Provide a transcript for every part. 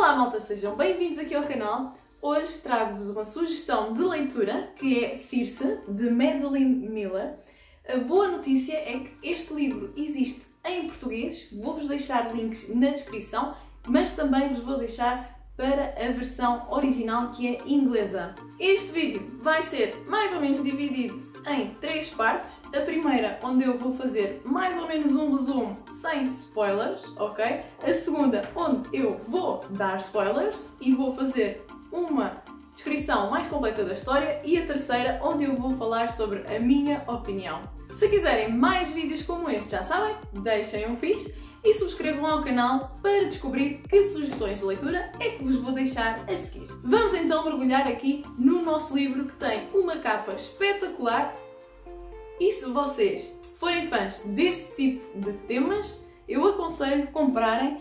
Olá malta, sejam bem-vindos aqui ao canal. Hoje trago-vos uma sugestão de leitura que é Circe, de Madeline Miller. A boa notícia é que este livro existe em português, vou-vos deixar links na descrição, mas também vos vou deixar para a versão original que é inglesa. Este vídeo vai ser mais ou menos dividido em 3 partes. A primeira, onde eu vou fazer mais ou menos um resumo sem spoilers, ok? A segunda, onde eu vou dar spoilers e vou fazer uma descrição mais completa da história. E a terceira, onde eu vou falar sobre a minha opinião. Se quiserem mais vídeos como este, já sabem, deixem um fixe e subscrevam ao canal para descobrir que sugestões de leitura é que vos vou deixar a seguir. Vamos então mergulhar aqui no nosso livro, que tem uma capa espetacular, e se vocês forem fãs deste tipo de temas, eu aconselho comprarem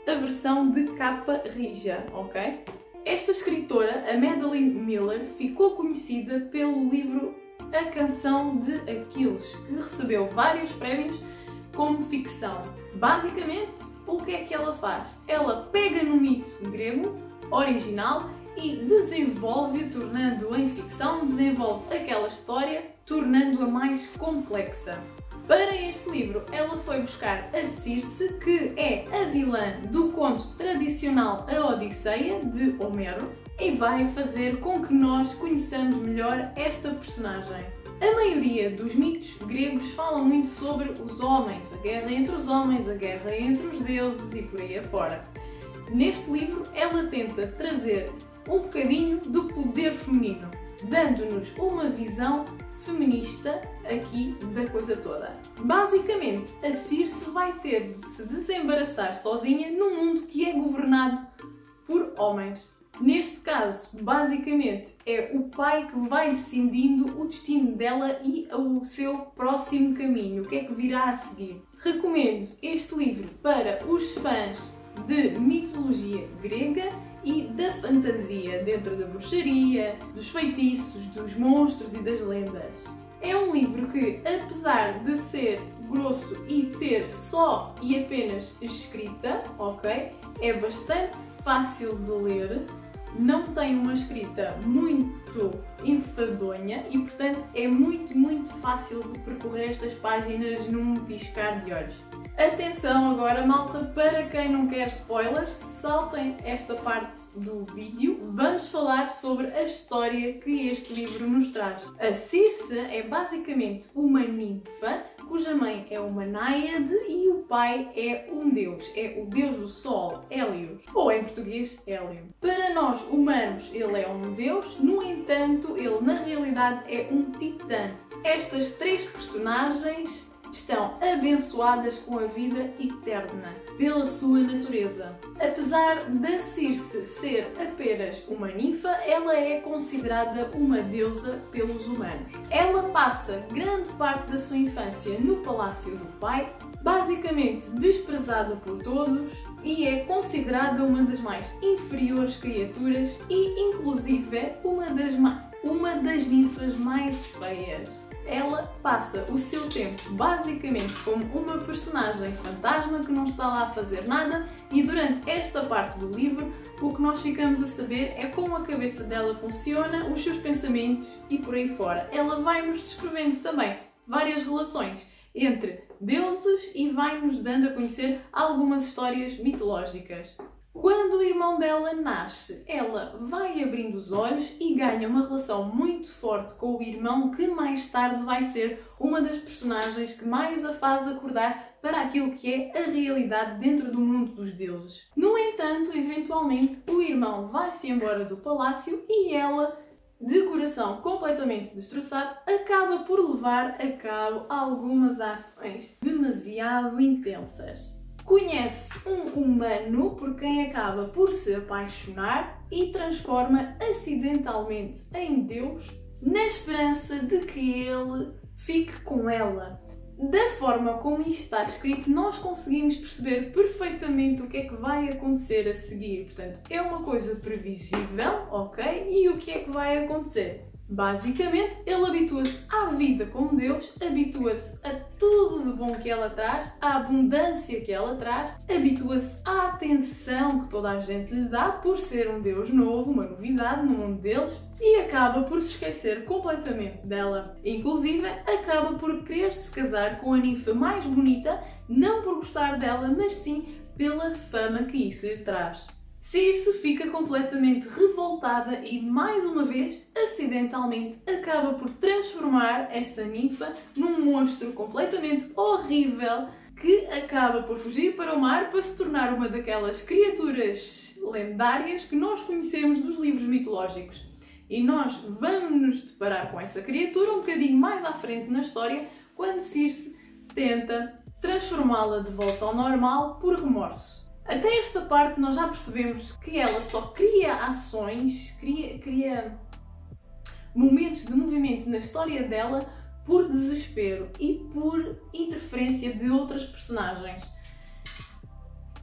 a versão de capa rija, ok? Esta escritora, a Madeline Miller, ficou conhecida pelo livro A Canção de Aquiles, que recebeu vários prémios como ficção. Basicamente, o que é que ela faz? Ela pega no mito grego original e desenvolve-o, tornando-o em ficção, desenvolve aquela história, tornando-a mais complexa. Para este livro, ela foi buscar a Circe, que é a vilã do conto tradicional A Odisseia, de Homero, e vai fazer com que nós conheçamos melhor esta personagem. A maioria dos mitos gregos falam muito sobre os homens, a guerra entre os homens, a guerra entre os deuses e por aí afora. Neste livro, ela tenta trazer um bocadinho do poder feminino, dando-nos uma visão feminista aqui da coisa toda. Basicamente, a Circe vai ter de se desembaraçar sozinha num mundo que é governado por homens. Neste caso, basicamente, é o pai que vai decidindo o destino dela e o seu próximo caminho, o que é que virá a seguir. Recomendo este livro para os fãs de mitologia grega e da fantasia, dentro da bruxaria, dos feitiços, dos monstros e das lendas. É um livro que, apesar de ser grosso e ter só e apenas escrita, ok, é bastante fácil de ler. Não tem uma escrita muito enfadonha e, portanto, é muito fácil de percorrer estas páginas num piscar de olhos. Atenção agora, malta, para quem não quer spoilers, saltem esta parte do vídeo. Vamos falar sobre a história que este livro nos traz. A Circe é basicamente uma ninfa, cuja mãe é uma náiade e o pai é um deus. É o deus do sol, Hélios, ou em português, Hélio. Para nós humanos ele é um deus, no entanto ele na realidade é um titã. Estas 3 personagens estão abençoadas com a vida eterna pela sua natureza. Apesar da Circe ser apenas uma ninfa, ela é considerada uma deusa pelos humanos. Ela passa grande parte da sua infância no palácio do pai, basicamente desprezada por todos, e é considerada uma das mais inferiores criaturas e, inclusive, uma das ninfas mais feias. Ela passa o seu tempo basicamente como uma personagem fantasma que não está lá a fazer nada, e durante esta parte do livro o que nós ficamos a saber é como a cabeça dela funciona, os seus pensamentos e por aí fora. Ela vai-nos descrevendo também várias relações entre deuses e vai-nos dando a conhecer algumas histórias mitológicas. Quando o irmão dela nasce, ela vai abrindo os olhos e ganha uma relação muito forte com o irmão, que mais tarde vai ser uma das personagens que mais a faz acordar para aquilo que é a realidade dentro do mundo dos deuses. No entanto, eventualmente, o irmão vai-se embora do palácio e ela, de coração completamente destroçado, acaba por levar a cabo algumas ações demasiado intensas. Conhece um humano por quem acaba por se apaixonar e transforma acidentalmente em Deus, na esperança de que ele fique com ela. Da forma como isto está escrito, nós conseguimos perceber perfeitamente o que é que vai acontecer a seguir. Portanto, é uma coisa previsível, ok? E o que é que vai acontecer? Basicamente, ele habitua-se à vida com Deus, habitua-se a tudo de bom que ela traz, à abundância que ela traz, habitua-se à atenção que toda a gente lhe dá por ser um Deus novo, uma novidade no mundo deles, e acaba por se esquecer completamente dela. Inclusive, acaba por querer se casar com a ninfa mais bonita, não por gostar dela, mas sim pela fama que isso lhe traz. Circe fica completamente revoltada e, mais uma vez, acidentalmente, acaba por transformar essa ninfa num monstro completamente horrível que acaba por fugir para o mar para se tornar uma daquelas criaturas lendárias que nós conhecemos dos livros mitológicos. E nós vamos nos deparar com essa criatura um bocadinho mais à frente na história, quando Circe tenta transformá-la de volta ao normal por remorso. Até esta parte nós já percebemos que ela só cria ações, cria momentos de movimento na história dela por desespero e por interferência de outras personagens.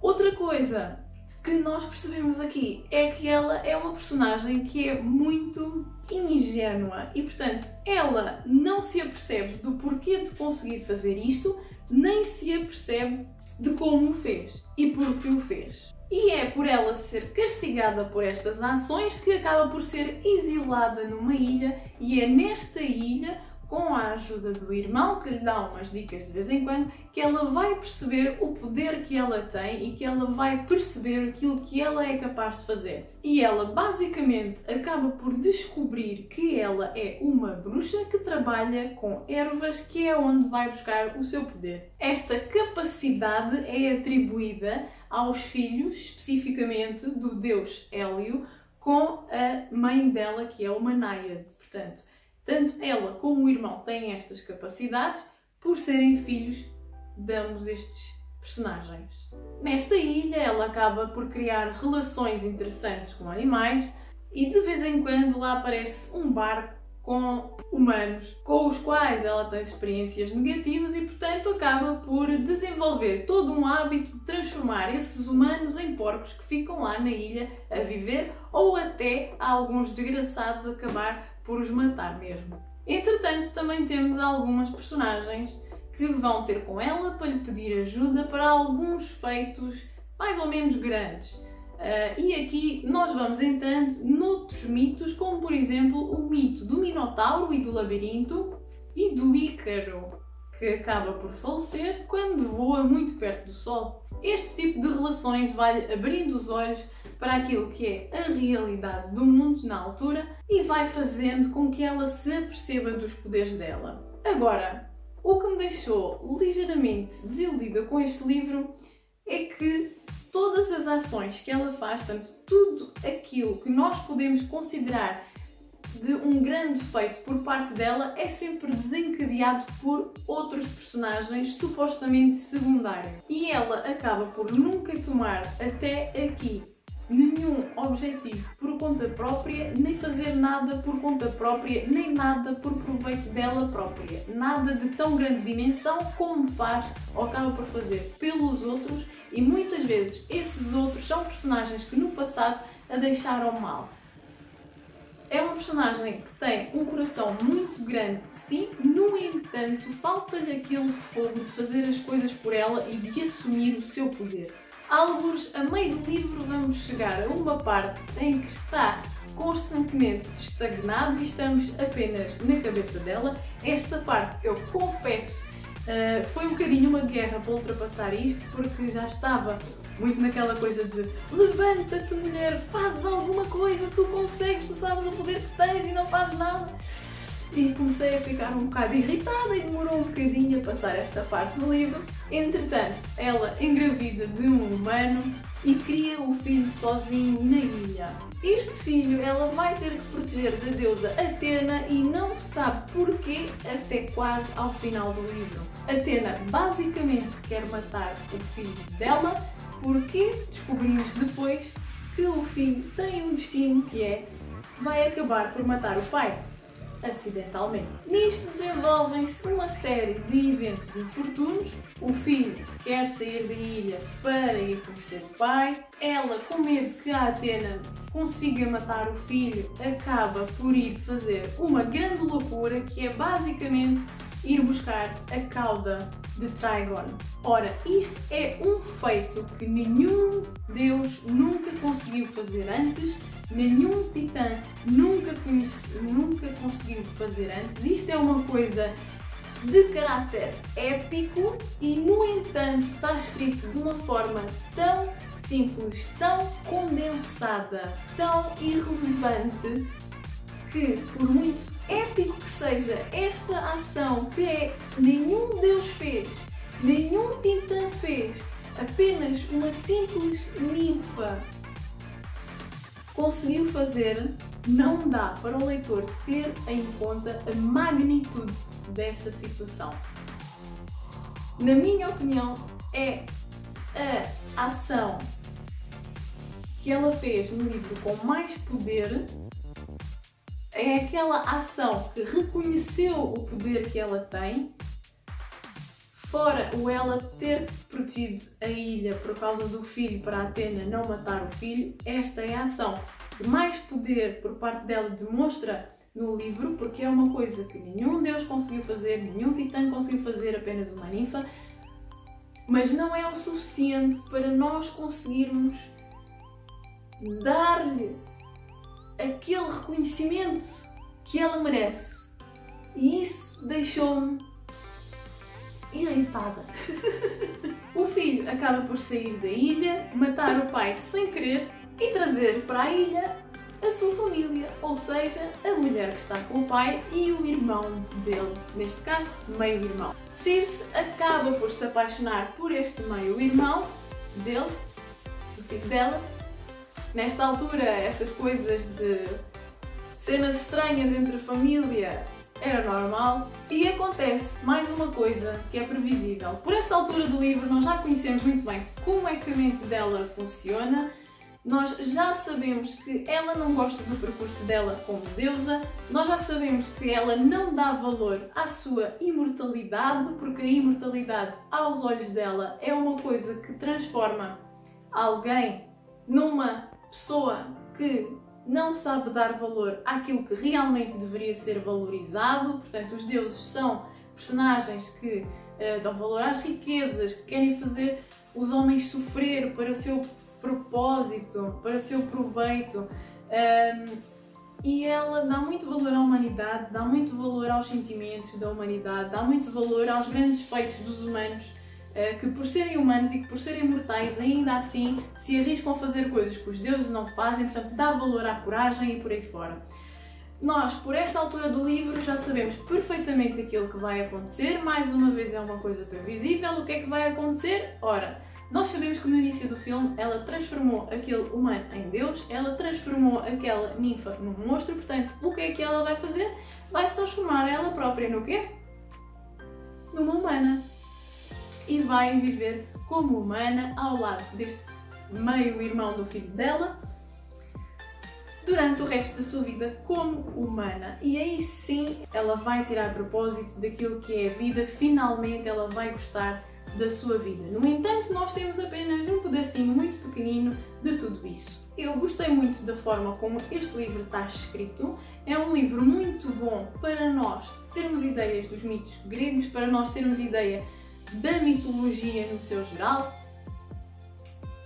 Outra coisa que nós percebemos aqui é que ela é uma personagem que é muito ingênua e, portanto, ela não se apercebe do porquê de conseguir fazer isto, nem se apercebe de como o fez e por que o fez. E é por ela ser castigada por estas ações que acaba por ser exilada numa ilha, e é nesta ilha, com a ajuda do irmão, que lhe dá umas dicas de vez em quando, que ela vai perceber o poder que ela tem e que ela vai perceber aquilo que ela é capaz de fazer. E ela basicamente acaba por descobrir que ela é uma bruxa que trabalha com ervas, que é onde vai buscar o seu poder. Esta capacidade é atribuída aos filhos, especificamente do deus Hélio, com a mãe dela, que é uma náiade. Portanto, tanto ela como o irmão têm estas capacidades por serem filhos de ambos estes personagens. Nesta ilha, ela acaba por criar relações interessantes com animais e de vez em quando lá aparece um barco com humanos, com os quais ela tem experiências negativas e, portanto, acaba por desenvolver todo um hábito de transformar esses humanos em porcos que ficam lá na ilha a viver, ou até alguns desgraçados acabar por os matar mesmo. Entretanto, também temos algumas personagens que vão ter com ela para lhe pedir ajuda para alguns feitos mais ou menos grandes. E aqui nós vamos entrando noutros mitos, como por exemplo o mito do Minotauro e do Labirinto e do Ícaro, que acaba por falecer quando voa muito perto do Sol. Este tipo de relações vai abrindo os olhos para aquilo que é a realidade do mundo na altura e vai fazendo com que ela se aperceba dos poderes dela. Agora, o que me deixou ligeiramente desiludida com este livro é que todas as ações que ela faz, portanto, tudo aquilo que nós podemos considerar de um grande feito por parte dela, é sempre desencadeado por outros personagens supostamente secundários. E ela acaba por nunca tomar até aqui nenhum objetivo por conta própria, nem fazer nada por conta própria, nem nada por proveito dela própria. Nada de tão grande dimensão como faz ou acaba por fazer pelos outros, e muitas vezes esses outros são personagens que no passado a deixaram mal. É uma personagem que tem um coração muito grande, sim, no entanto, falta-lhe aquele fogo de fazer as coisas por ela e de assumir o seu poder. Alguns, a meio do livro, vamos chegar a uma parte em que está constantemente estagnado e estamos apenas na cabeça dela. Esta parte, eu confesso, foi um bocadinho uma guerra para ultrapassar isto, porque já estava muito naquela coisa de levanta-te, mulher, faz alguma coisa, tu consegues, tu sabes o poder que tens e não fazes nada. E comecei a ficar um bocado irritada e demorou um bocadinho a passar esta parte do livro. Entretanto, ela engravida de um humano e cria o filho sozinho na ilha. Este filho ela vai ter que proteger da deusa Atena e não sabe porquê até quase ao final do livro. Atena basicamente quer matar o filho dela, porque descobrimos depois que o filho tem um destino que vai acabar por matar o pai. acidentalmente. Nisto desenvolvem-se uma série de eventos infortunos. O filho quer sair da ilha para ir conhecer o pai. Ela, com medo que a Athena consiga matar o filho, acaba por ir fazer uma grande loucura, que é basicamente ir buscar a cauda de Trigon. Ora, isto é um feito que nenhum deus nunca conseguiu fazer antes, nenhum titã nunca conseguiu fazer antes. Isto é uma coisa de caráter épico e, no entanto, está escrito de uma forma tão simples, tão condensada, tão irrelevante, que, por muito épico que seja esta ação, que nenhum deus fez, nenhum titã fez, apenas uma simples ninfa conseguiu fazer, não dá para o leitor ter em conta a magnitude desta situação. Na minha opinião, é a ação que ela fez no livro com mais poder, é aquela ação que reconheceu o poder que ela tem, fora o ela ter protegido a ilha por causa do filho para a Athena não matar o filho. Esta é a ação que mais poder por parte dela demonstra no livro, porque é uma coisa que nenhum deus conseguiu fazer, nenhum titã conseguiu fazer, apenas uma ninfa, mas não é o suficiente para nós conseguirmos dar-lhe aquele reconhecimento que ela merece. E isso deixou-me irritada. O filho acaba por sair da ilha, matar o pai sem querer e trazer para a ilha a sua família, ou seja, a mulher que está com o pai e o irmão dele, neste caso, meio-irmão. Circe acaba por se apaixonar por este meio-irmão dele, do filho dela. Nesta altura, essas coisas de cenas estranhas entre família era normal, e acontece mais uma coisa que é previsível. Por esta altura do livro nós já conhecemos muito bem como é que a mente dela funciona, nós já sabemos que ela não gosta do percurso dela como deusa, nós já sabemos que ela não dá valor à sua imortalidade, porque a imortalidade aos olhos dela é uma coisa que transforma alguém numa pessoa que não sabe dar valor àquilo que realmente deveria ser valorizado. Portanto, os deuses são personagens que dão valor às riquezas, que querem fazer os homens sofrer para o seu propósito, para o seu proveito. E ela dá muito valor à humanidade, dá muito valor aos sentimentos da humanidade, dá muito valor aos grandes feitos dos humanos, que por serem humanos e que por serem mortais ainda assim se arriscam a fazer coisas que os deuses não fazem, portanto dá valor à coragem e por aí fora. Nós, por esta altura do livro, já sabemos perfeitamente aquilo que vai acontecer. Mais uma vez é uma coisa previsível. O que é que vai acontecer? Ora, nós sabemos que no início do filme ela transformou aquele humano em Deus, ela transformou aquela ninfa num monstro, portanto o que é que ela vai fazer? Vai se transformar ela própria no quê? Numa humana. E vai viver como humana ao lado deste meio-irmão do filho dela durante o resto da sua vida como humana. E aí sim ela vai tirar propósito daquilo que é a vida, finalmente ela vai gostar da sua vida. No entanto, nós temos apenas um pedacinho muito pequenino de tudo isso. Eu gostei muito da forma como este livro está escrito. É um livro muito bom para nós termos ideias dos mitos gregos, para nós termos ideia da mitologia no seu geral,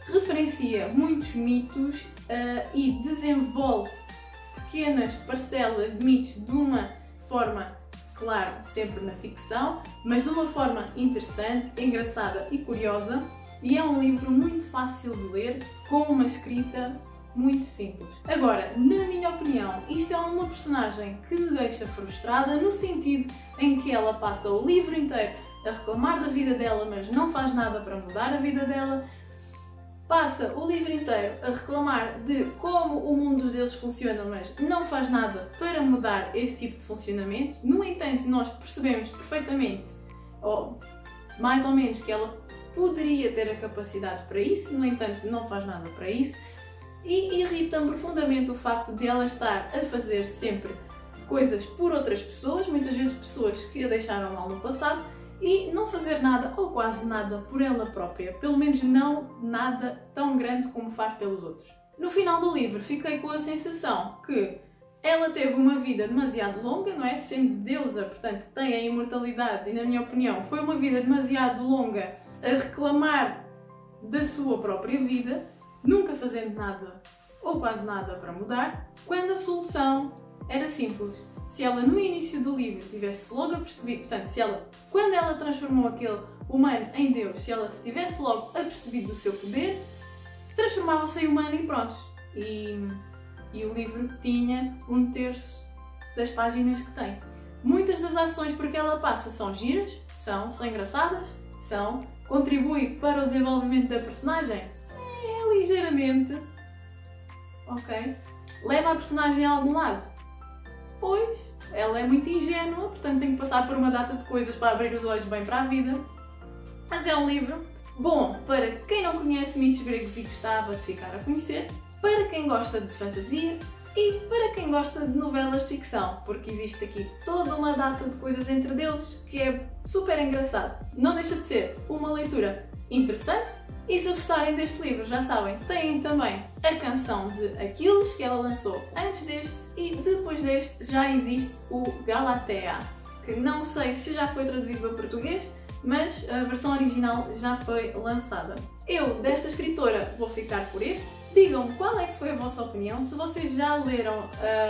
referencia muitos mitos e desenvolve pequenas parcelas de mitos de uma forma, claro, sempre na ficção, mas de uma forma interessante, engraçada e curiosa, e é um livro muito fácil de ler, com uma escrita muito simples. Agora, na minha opinião, isto é uma personagem que me deixa frustrada, no sentido em que ela passa o livro inteiro a reclamar da vida dela, mas não faz nada para mudar a vida dela. Passa o livro inteiro a reclamar de como o mundo dos deuses funciona, mas não faz nada para mudar esse tipo de funcionamento. No entanto, nós percebemos perfeitamente, ou mais ou menos, que ela poderia ter a capacidade para isso, no entanto, não faz nada para isso. E irrita-me profundamente o facto de ela estar a fazer sempre coisas por outras pessoas, muitas vezes pessoas que a deixaram mal no passado, e não fazer nada ou quase nada por ela própria, pelo menos não nada tão grande como faz pelos outros. No final do livro fiquei com a sensação que ela teve uma vida demasiado longa, não é? Sendo deusa, portanto tem a imortalidade e, na minha opinião, foi uma vida demasiado longa a reclamar da sua própria vida, nunca fazendo nada ou quase nada para mudar, quando a solução era simples. Se ela no início do livro tivesse logo apercebido, portanto, se ela, quando ela transformou aquele humano em Deus, se ela se tivesse logo apercebido do seu poder, transformava-se em humano e pronto. E o livro tinha 1/3 das páginas que tem. Muitas das ações por que ela passa são giras, são engraçadas, contribui para o desenvolvimento da personagem, ligeiramente, ok? Leva a personagem a algum lado? Pois, ela é muito ingênua, portanto tem que passar por uma data de coisas para abrir os olhos bem para a vida. Mas é um livro bom para quem não conhece mitos gregos e gostava de ficar a conhecer, para quem gosta de fantasia e para quem gosta de novelas de ficção, porque existe aqui toda uma data de coisas entre deuses que é super engraçado. Não deixa de ser uma leitura interessante. E se gostarem deste livro, já sabem, têm também a canção de Aquiles, que ela lançou antes deste, e depois deste já existe o Galatea, que não sei se já foi traduzido para português, mas a versão original já foi lançada. Eu, desta escritora, vou ficar por este. Digam-me qual é que foi a vossa opinião, se vocês já leram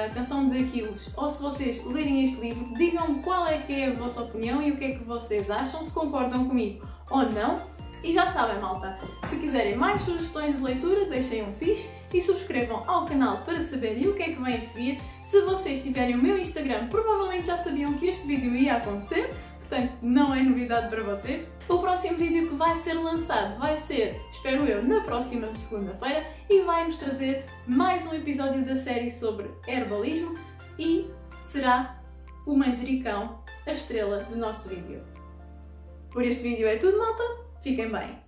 a canção de Aquiles ou se vocês lerem este livro, digam-me qual é que é a vossa opinião e o que é que vocês acham, se concordam comigo ou não. E já sabem, malta, se quiserem mais sugestões de leitura, deixem um fixe e subscrevam ao canal para saberem o que é que vem a seguir. Se vocês tiverem o meu Instagram, provavelmente já sabiam que este vídeo ia acontecer, portanto não é novidade para vocês. O próximo vídeo que vai ser lançado vai ser, espero eu, na próxima segunda-feira e vai-nos trazer mais um episódio da série sobre herbalismo e será o manjericão a estrela do nosso vídeo. Por este vídeo é tudo, malta. Fiquem bem!